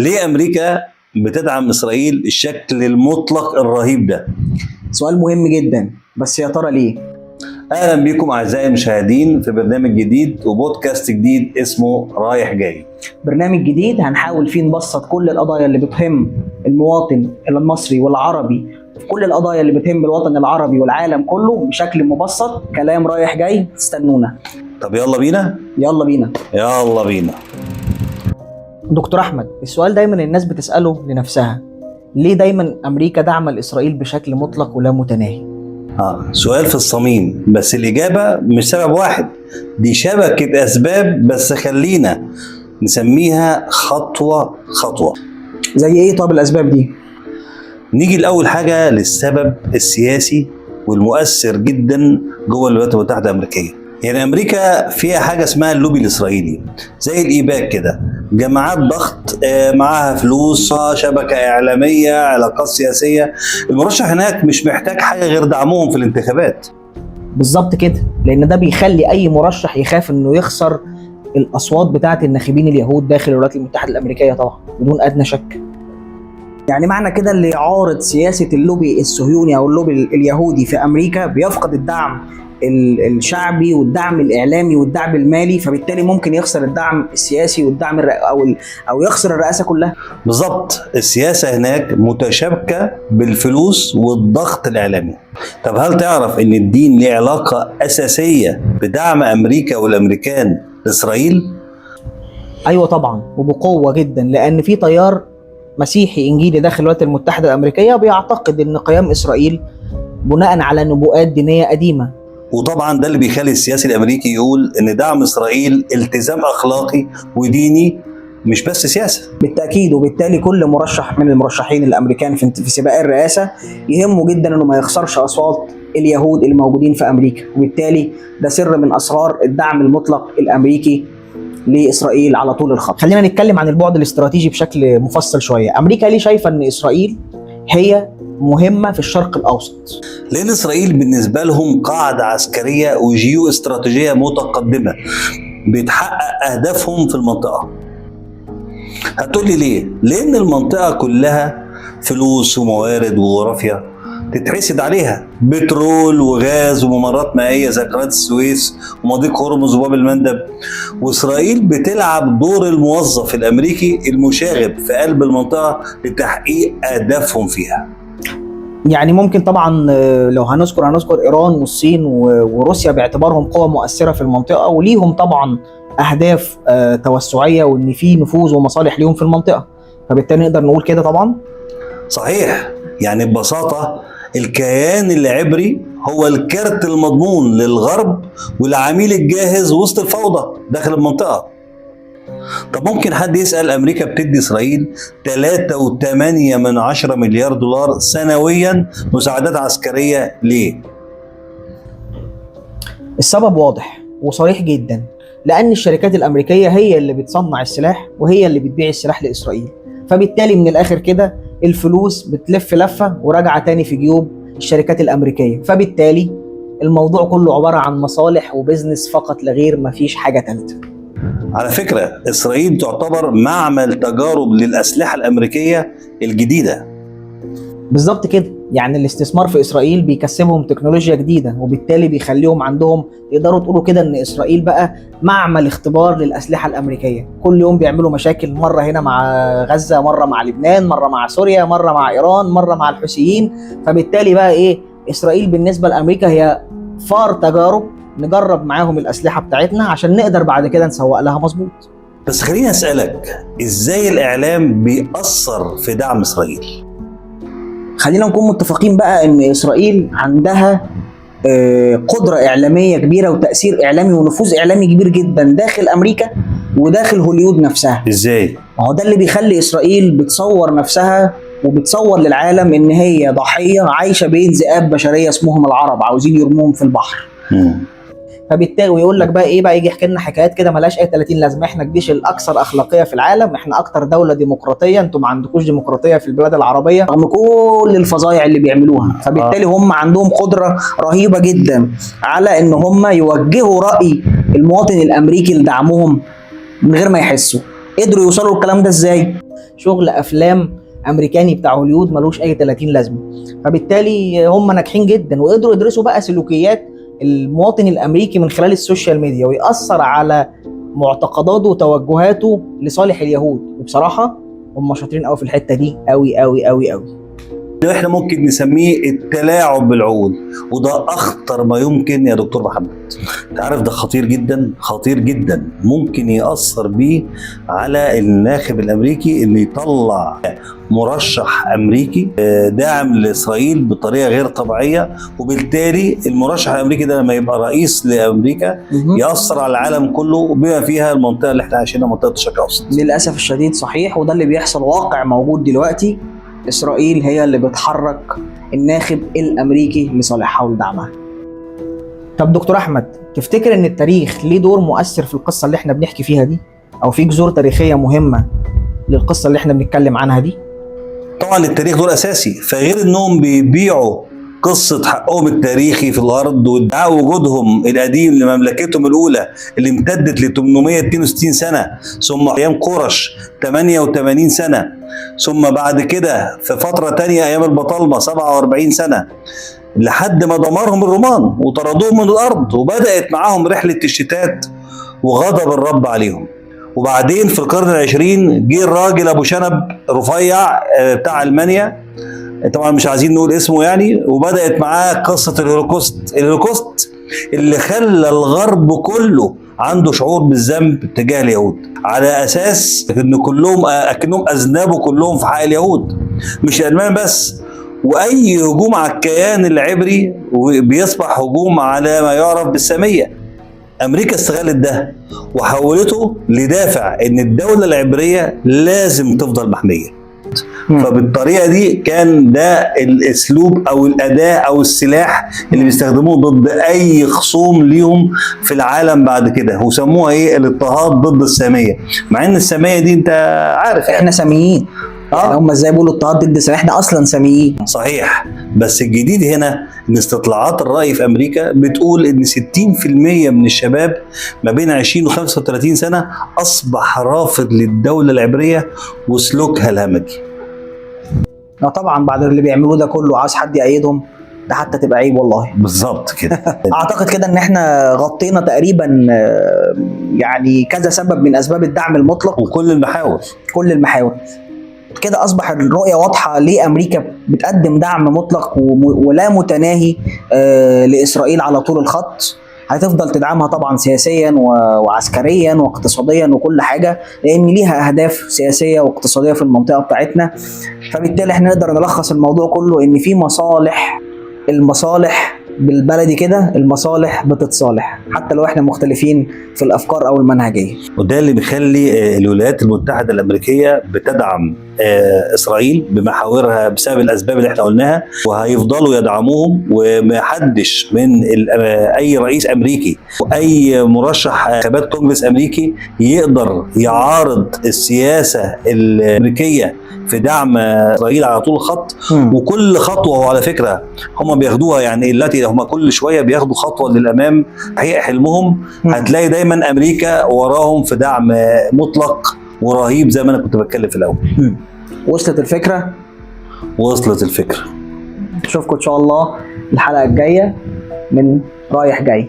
ليه أمريكا بتدعم إسرائيل الشكل المطلق الرهيب ده؟ سؤال مهم جدا، بس يا ترى ليه؟ أهلا بكم أعزائي المشاهدين في برنامج جديد وبودكاست جديد اسمه رايح جاي. برنامج جديد هنحاول فيه نبسط كل القضايا اللي بتهم المواطن المصري والعربي، كل القضايا اللي بتهم الوطن العربي والعالم كله بشكل مبسط. كلام رايح جاي، استنونا. طب يلا بينا؟ يلا بينا. يلا بينا. دكتور أحمد، السؤال دايما الناس بتسأله لنفسها: ليه دايما أمريكا دعم لإسرائيل بشكل مطلق ولا متناهي؟ سؤال في الصميم، بس الإجابة مش سبب واحد، دي شبكة أسباب، بس خلينا نسميها خطوة خطوة. زي إيه طب الأسباب دي؟ نيجي لأول حاجة للسبب السياسي والمؤثر جدا جوه الولايات المتحدة الأمريكية. يعني أمريكا فيها حاجة اسمها اللوبي الإسرائيلي، زي الإيباك كده، جماعات ضغط معاها فلوس، شبكة إعلامية، علاقات سياسية. المرشح هناك مش محتاج حاجة غير دعمهم في الانتخابات. بالظبط كده، لأن ده بيخلي أي مرشح يخاف إنه يخسر الأصوات بتاعة الناخبين اليهود داخل الولايات المتحدة الأمريكية، طبعا بدون أدنى شك. يعني معنى كده اللي يعارض سياسة اللوبي الصهيوني أو اللوبي اليهودي في أمريكا بيفقد الدعم الشعبي والدعم الإعلامي والدعم المالي، فبالتالي ممكن يخسر الدعم السياسي والدعم أو يخسر الرئاسة كلها. بالظبط، السياسة هناك متشابكة بالفلوس والضغط الإعلامي. طب هل تعرف إن الدين له علاقة أساسية بدعم أمريكا والأمريكان لإسرائيل؟ أيوة طبعا، وبقوة جدا، لأن في تيار مسيحي إنجيلي داخل الولايات المتحدة الأمريكية بيعتقد إن قيام إسرائيل بناء على نبوءات دينية قديمة. وطبعا ده اللي بيخلي السياسي الأمريكي يقول إن دعم إسرائيل التزام أخلاقي وديني، مش بس سياسة. بالتأكيد، وبالتالي كل مرشح من المرشحين الأمريكان في سباق الرئاسة يهمه جدا إنه ما يخسرش أصوات اليهود الموجودين في أمريكا، وبالتالي ده سر من أسرار الدعم المطلق الأمريكي لإسرائيل على طول الخط. خلينا نتكلم عن البعد الاستراتيجي بشكل مفصل شوية. أمريكا ليه شايفة إن إسرائيل هي مهمة في الشرق الأوسط؟ لأن إسرائيل بالنسبة لهم قاعدة عسكرية وجيو استراتيجية متقدمة بتحقق أهدافهم في المنطقة. هتقولي ليه؟ لأن المنطقة كلها فلوس وموارد وجغرافيا تتحسد عليها، بترول وغاز وممرات مائية زي قناة السويس ومضيق هرمز وباب المندب، وإسرائيل بتلعب دور الموظف الأمريكي المشاغب في قلب المنطقة لتحقيق أهدافهم فيها. يعني ممكن طبعا لو هنذكر إيران والصين وروسيا باعتبارهم قوى مؤثرة في المنطقة، وليهم طبعا أهداف توسعية وإن في نفوذ ومصالح ليهم في المنطقة، فبالتالي نقدر نقول كده طبعا. صحيح، يعني ببساطة الكيان العبري هو الكارت المضمون للغرب والعميل الجاهز وسط الفوضى داخل المنطقة. طب ممكن حد يسأل، أمريكا بتدي إسرائيل 3.8 مليار دولار سنويا مساعدات عسكرية، ليه؟ السبب واضح وصريح جدا، لأن الشركات الأمريكية هي اللي بتصنع السلاح وهي اللي بتبيع السلاح لإسرائيل، فبالتالي من الآخر كده الفلوس بتلف لفة وراجعة تاني في جيوب الشركات الأمريكية، فبالتالي الموضوع كله عبارة عن مصالح وبزنس فقط لا غير، مفيش حاجة تالتة. على فكرة إسرائيل تعتبر معمل تجارب للأسلحة الأمريكية الجديدة. بالظبط كده، يعني الاستثمار في إسرائيل بيكسبهم تكنولوجيا جديدة، وبالتالي بيخليهم عندهم، يقدروا تقولوا كده إن إسرائيل بقى معمل اختبار للأسلحة الأمريكية. كل يوم بيعملوا مشاكل، مرة هنا مع غزة، مرة مع لبنان، مرة مع سوريا، مرة مع إيران، مرة مع الحوثيين، فبالتالي بقى إيه، إسرائيل بالنسبة لأمريكا هي فار تجارب، نجرب معاهم الأسلحة بتاعتنا عشان نقدر بعد كده نسوق لها مظبوط. بس خليني أسألك، إزاي الإعلام بيأثر في دعم إسرائيل؟ خلينا نكون متفقين بقى ان اسرائيل عندها قدرة اعلامية كبيرة وتأثير اعلامي ونفوذ اعلامي كبير جدا داخل امريكا وداخل هوليود نفسها. ازاي؟ ما هو ده اللي بيخلي اسرائيل بتصور نفسها وبتصور للعالم ان هي ضحية عايشة بين ذئاب بشرية اسمهم العرب عاوزين يرموهم في البحر. فبالتالي ويقول لك بقى ايه بقى، يجي يحكي لنا حكايات كده ملهاش اي 30 لازمه، احنا الجيش الاكثر اخلاقيه في العالم، احنا اكتر دوله ديمقراطيه، انتم ما عندكوش ديمقراطيه في البلاد العربيه، رغم كل الفظايع اللي بيعملوها. فبالتالي هم عندهم قدره رهيبه جدا على ان هم يوجهوا راي المواطن الامريكي لدعمهم من غير ما يحسوا. قدروا يوصلوا الكلام ده ازاي؟ شغل افلام امريكاني بتاع هوليود ملوش اي 30 لازمه. فبالتالي هم ناجحين جدا وقدروا يدرسوا بقى سلوكيات المواطن الامريكي من خلال السوشيال ميديا ويأثر على معتقداته وتوجهاته لصالح اليهود. وبصراحه هم شاطرين قوي في الحته دي، قوي قوي قوي قوي. ده احنا ممكن نسميه التلاعب بالعقول، وده اخطر ما يمكن يا دكتور محمد. انت عارف ده خطير جدا، خطير جدا، ممكن يأثر بيه على الناخب الامريكي انه يطلع مرشح امريكي داعم لاسرائيل بطريقه غير طبيعيه، وبالتالي المرشح الامريكي ده لما يبقى رئيس لامريكا يأثر على العالم كله بما فيها المنطقه اللي احنا عايشينها، منطقه الشرق الاوسط. للاسف الشديد صحيح، وده اللي بيحصل، واقع موجود دلوقتي. إسرائيل هي اللي بتحرك الناخب الأمريكي لصالحها ولدعمها. طب دكتور أحمد، تفتكر إن التاريخ ليه دور مؤثر في القصة اللي إحنا بنحكي فيها دي؟ أو في جذور تاريخية مهمة للقصة اللي إحنا بنتكلم عنها دي؟ طبعا التاريخ دور أساسي، فغير إنهم بيبيعوا قصة حقهم التاريخي في الأرض وادعاء وجودهم القديم لمملكتهم الأولى اللي امتدت ل 862 سنة، ثم أيام قرش 88 سنة، ثم بعد كده في فترة تانية أيام البطالمة 47 سنة، لحد ما دمرهم الرومان وطردوهم من الأرض، وبدأت معاهم رحلة الشتات وغضب الرب عليهم. وبعدين في القرن العشرين جه الراجل أبو شنب رفيع بتاع ألمانيا، طبعا مش عايزين نقول اسمه يعني، وبدأت معاه قصة الهولوكوست اللي خلى الغرب كله عنده شعور بالذنب تجاه اليهود، على اساس ان كلهم اكنهم اذنبوا كلهم في حق اليهود، مش الالمان بس. واي هجوم على الكيان العبري بيصبح هجوم على ما يعرف بالساميه. امريكا استغلت ده وحولته لدافع ان الدوله العبريه لازم تفضل محميه. فبالطريقه دي كان ده الاسلوب او الاداه او السلاح اللي بيستخدموه ضد اي خصوم ليهم في العالم بعد كده، وسموها ايه؟ الاضطهاد ضد الساميه، مع ان الساميه دي انت عارف احنا ساميين. يعني هم ازاي بيقولوا اضطهاد ضد الساميه؟ احنا اصلا ساميين. صحيح، بس الجديد هنا ان استطلاعات الراي في امريكا بتقول ان 60% من الشباب ما بين 20 و 35 سنه اصبح رافض للدوله العبريه وسلوكها الهمجي. طبعا بعد اللي بيعملوه ده كله عاوز حد يأيدهم؟ ده حتى تبقى عيب والله. بالظبط كده. اعتقد كده ان احنا غطينا تقريبا يعني كذا سبب من اسباب الدعم المطلق وكل المحاور كده اصبح الرؤيه واضحه ليه امريكا بتقدم دعم مطلق ولا متناهي لاسرائيل على طول الخط. هتفضل تدعمها طبعا سياسيا وعسكريا واقتصاديا وكل حاجه، لان ليها اهداف سياسيه واقتصاديه في المنطقه بتاعتنا. فبالتالي احنا نقدر نلخص الموضوع كله ان في المصالح بالبلدي كده، المصالح بتتصالح حتى لو احنا مختلفين في الافكار او المنهجيه. وده اللي بيخلي الولايات المتحده الامريكيه بتدعم اسرائيل بمحاورها بسبب الاسباب اللي احنا قلناها، وهيفضلوا يدعموهم. ومحدش من اي رئيس امريكي واي مرشح انتخابات كونجرس امريكي يقدر يعارض السياسه الامريكيه في دعم اسرائيل على طول الخط. وكل خطوه على فكره هم بياخدوها، يعني التي هم كل شويه بياخدوا خطوه للامام تحقيق حلمهم، هتلاقي دايما امريكا وراهم في دعم مطلق ورهيب زي ما انا كنت بتكلم في الاول. وصلت الفكره؟ وصلت الفكره. نشوفكم ان شاء الله الحلقه الجايه من رايح جاي.